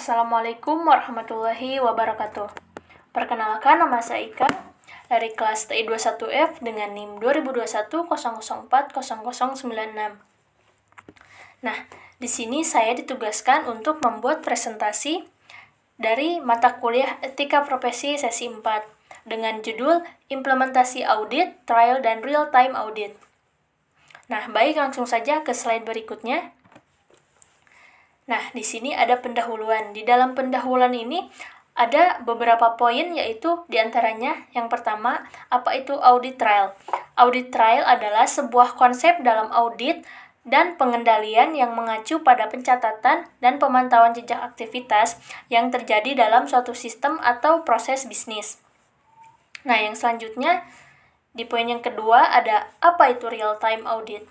Assalamualaikum warahmatullahi wabarakatuh. Perkenalkan, nama saya Ika dari kelas TI21F dengan NIM 202100400096. Nah, di sini saya ditugaskan untuk membuat presentasi dari mata kuliah Etika Profesi sesi 4 dengan judul Implementasi Audit, Trial, dan Real-Time Audit. Nah, baik, langsung saja ke slide berikutnya. Nah, di sini ada pendahuluan. Di dalam pendahuluan ini ada beberapa poin, yaitu diantaranya yang pertama, apa itu audit trial? Audit trial adalah sebuah konsep dalam audit dan pengendalian yang mengacu pada pencatatan dan pemantauan jejak aktivitas yang terjadi dalam suatu sistem atau proses bisnis. Nah, yang selanjutnya, di poin yang kedua ada apa itu real-time audit?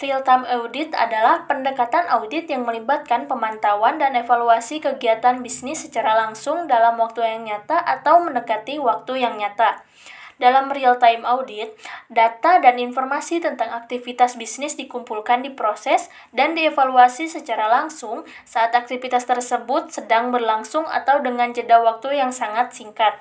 Real-time audit adalah pendekatan audit yang melibatkan pemantauan dan evaluasi kegiatan bisnis secara langsung dalam waktu yang nyata atau mendekati waktu yang nyata. Dalam real-time audit, data dan informasi tentang aktivitas bisnis dikumpulkan, diproses, dan dievaluasi secara langsung saat aktivitas tersebut sedang berlangsung atau dengan jeda waktu yang sangat singkat.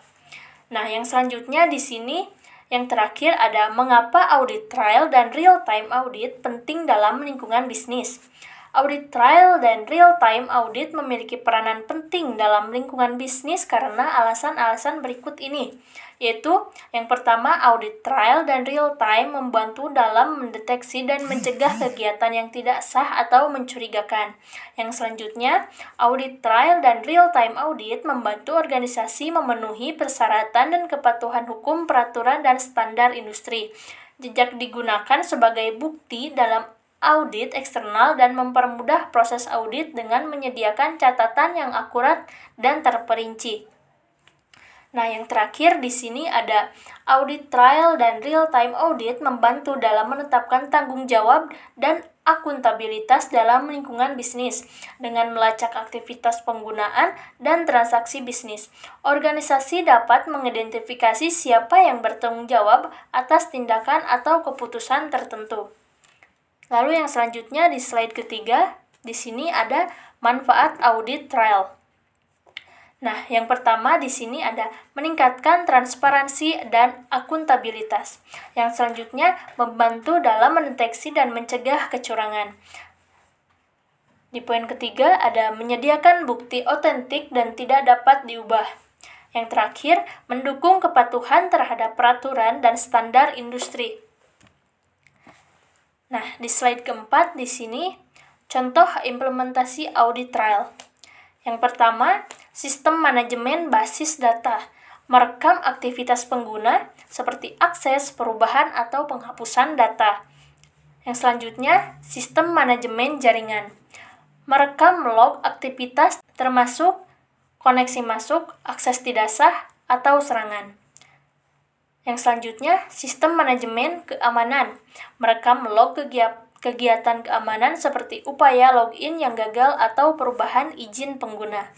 Nah, yang selanjutnya di sini yang terakhir ada mengapa audit trial dan real-time audit penting dalam lingkungan bisnis. Audit trial dan real-time audit memiliki peranan penting dalam lingkungan bisnis karena alasan-alasan berikut ini, yaitu yang pertama, audit trial dan real-time membantu dalam mendeteksi dan mencegah kegiatan yang tidak sah atau mencurigakan. Yang selanjutnya, audit trial dan real-time audit membantu organisasi memenuhi persyaratan dan kepatuhan hukum, peraturan, dan standar industri. Jejak digunakan sebagai bukti dalam audit eksternal dan mempermudah proses audit dengan menyediakan catatan yang akurat dan terperinci. Nah, yang terakhir di sini ada audit trial dan real-time audit membantu dalam menetapkan tanggung jawab dan akuntabilitas dalam lingkungan bisnis dengan melacak aktivitas penggunaan dan transaksi bisnis. Organisasi dapat mengidentifikasi siapa yang bertanggung jawab atas tindakan atau keputusan tertentu. Lalu yang selanjutnya di slide ketiga, di sini ada manfaat audit trial. Nah, yang pertama di sini ada meningkatkan transparansi dan akuntabilitas. Yang selanjutnya membantu dalam mendeteksi dan mencegah kecurangan. Di poin ketiga ada menyediakan bukti otentik dan tidak dapat diubah. Yang terakhir, mendukung kepatuhan terhadap peraturan dan standar industri. Nah, di slide keempat di sini contoh implementasi audit trial. Yang pertama, sistem manajemen basis data, merekam aktivitas pengguna seperti akses, perubahan, atau penghapusan data. Yang selanjutnya, sistem manajemen jaringan, merekam log aktivitas termasuk koneksi masuk, akses tidak sah, atau serangan. Yang selanjutnya, sistem manajemen keamanan, merekam log kegiatan keamanan seperti upaya login yang gagal atau perubahan izin pengguna.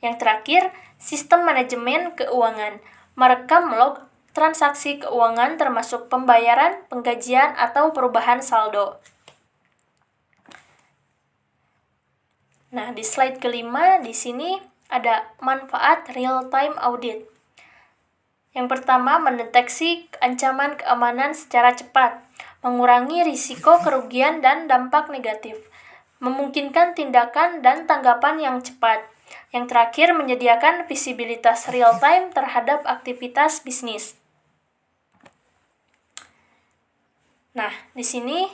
Yang terakhir, sistem manajemen keuangan, merekam log transaksi keuangan termasuk pembayaran, penggajian, atau perubahan saldo. Nah, di slide kelima di sini ada manfaat real-time audit. Yang pertama, mendeteksi ancaman keamanan secara cepat, mengurangi risiko kerugian dan dampak negatif, memungkinkan tindakan dan tanggapan yang cepat. Yang terakhir, menyediakan visibilitas real-time terhadap aktivitas bisnis. Nah, di sini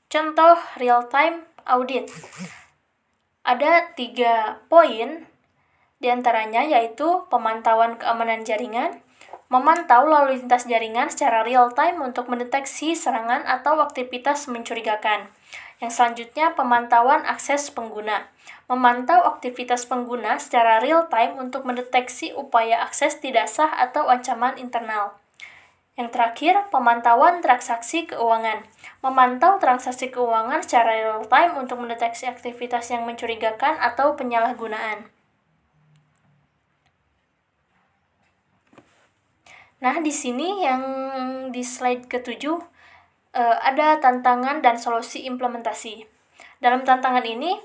contoh real-time audit. Ada 3 poin, diantaranya yaitu pemantauan keamanan jaringan, memantau lalu lintas jaringan secara real-time untuk mendeteksi serangan atau aktivitas mencurigakan. Yang selanjutnya, pemantauan akses pengguna, memantau aktivitas pengguna secara real-time untuk mendeteksi upaya akses tidak sah atau ancaman internal. Yang terakhir, pemantauan transaksi keuangan, memantau transaksi keuangan secara real-time untuk mendeteksi aktivitas yang mencurigakan atau penyalahgunaan. Nah, di sini yang di slide ke-7 ada tantangan dan solusi implementasi. Dalam tantangan ini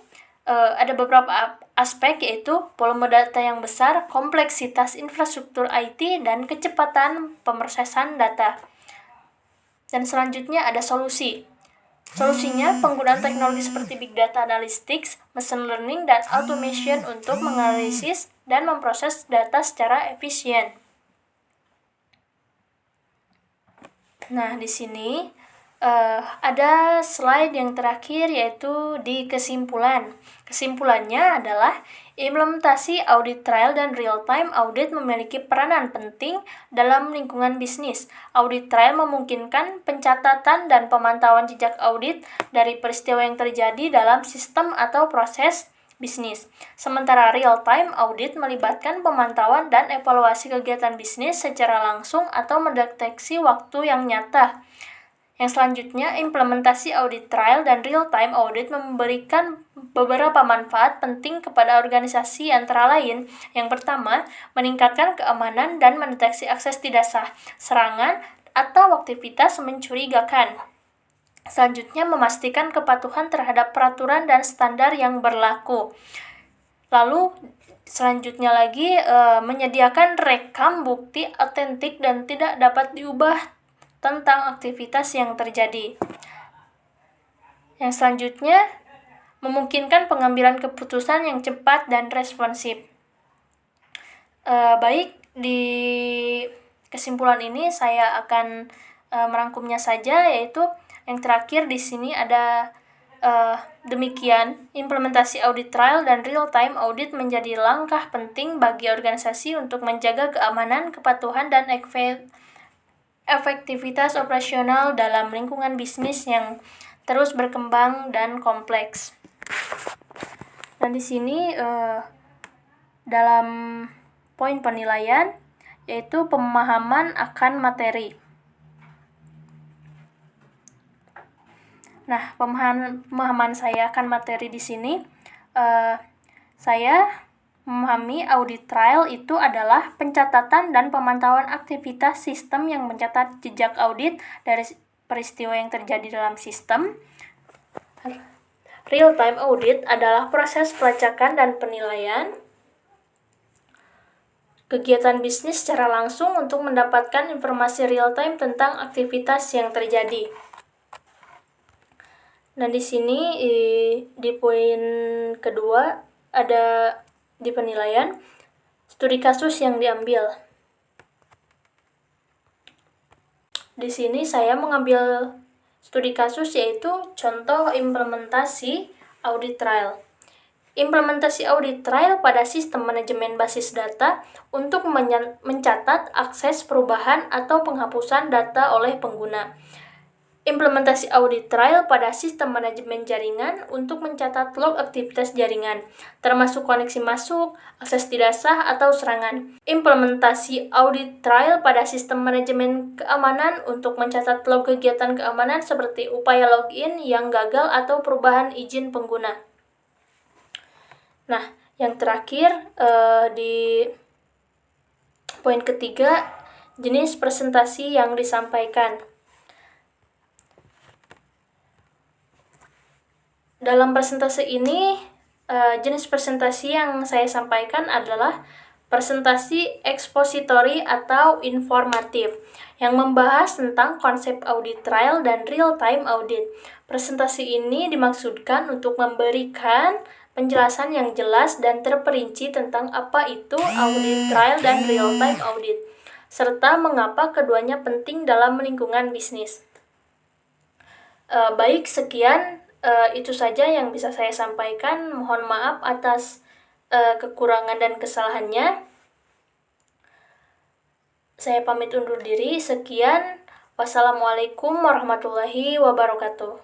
ada beberapa aspek, yaitu volume data yang besar, kompleksitas infrastruktur IT, dan kecepatan pemrosesan data. Dan selanjutnya ada solusi. Solusinya, penggunaan teknologi seperti Big Data Analytics, Machine Learning, dan Automation untuk menganalisis dan memproses data secara efisien. Nah, di sini ada slide yang terakhir, yaitu di kesimpulan. Kesimpulannya adalah implementasi audit trial dan real-time audit memiliki peranan penting dalam lingkungan bisnis. Audit trial memungkinkan pencatatan dan pemantauan jejak audit dari peristiwa yang terjadi dalam sistem atau proses bisnis. Sementara real-time audit melibatkan pemantauan dan evaluasi kegiatan bisnis secara langsung atau mendeteksi waktu yang nyata. Yang selanjutnya, implementasi audit trial dan real-time audit memberikan beberapa manfaat penting kepada organisasi, antara lain, yang pertama, meningkatkan keamanan dan mendeteksi akses tidak sah, serangan, atau aktivitas mencurigakan. Selanjutnya, memastikan kepatuhan terhadap peraturan dan standar yang berlaku. Lalu, selanjutnya lagi, menyediakan rekam bukti otentik dan tidak dapat diubah tentang aktivitas yang terjadi. Yang selanjutnya, memungkinkan pengambilan keputusan yang cepat dan responsif. Baik, di kesimpulan ini saya akan merangkumnya saja, yaitu yang terakhir di sini ada demikian, implementasi audit trial dan real-time audit menjadi langkah penting bagi organisasi untuk menjaga keamanan, kepatuhan, dan efektivitas operasional dalam lingkungan bisnis yang terus berkembang dan kompleks. Dan di sini dalam poin penilaian, yaitu pemahaman akan materi. Nah, pemahaman saya akan materi di sini, saya memahami audit trial itu adalah pencatatan dan pemantauan aktivitas sistem yang mencatat jejak audit dari peristiwa yang terjadi dalam sistem. Real-time audit adalah proses pelacakan dan penilaian kegiatan bisnis secara langsung untuk mendapatkan informasi real-time tentang aktivitas yang terjadi. Dan di sini di poin kedua ada di penilaian studi kasus yang diambil. Di sini saya mengambil studi kasus, yaitu contoh implementasi audit trial. Implementasi audit trial pada sistem manajemen basis data untuk mencatat akses perubahan atau penghapusan data oleh pengguna. Implementasi audit trial pada sistem manajemen jaringan untuk mencatat log aktivitas jaringan, termasuk koneksi masuk, akses tidak sah, atau serangan. Implementasi audit trial pada sistem manajemen keamanan untuk mencatat log kegiatan keamanan seperti upaya login yang gagal atau perubahan izin pengguna. Nah, yang terakhir di poin ketiga, jenis presentasi yang disampaikan. Dalam presentasi ini, jenis presentasi yang saya sampaikan adalah presentasi ekspositori atau informatif yang membahas tentang konsep audit trial dan real-time audit. Presentasi ini dimaksudkan untuk memberikan penjelasan yang jelas dan terperinci tentang apa itu audit trial dan real-time audit, serta mengapa keduanya penting dalam lingkungan bisnis. Baik, sekian. Itu saja yang bisa saya sampaikan. Mohon maaf atas kekurangan dan kesalahannya. Saya pamit undur diri. Sekian. Wassalamualaikum warahmatullahi wabarakatuh.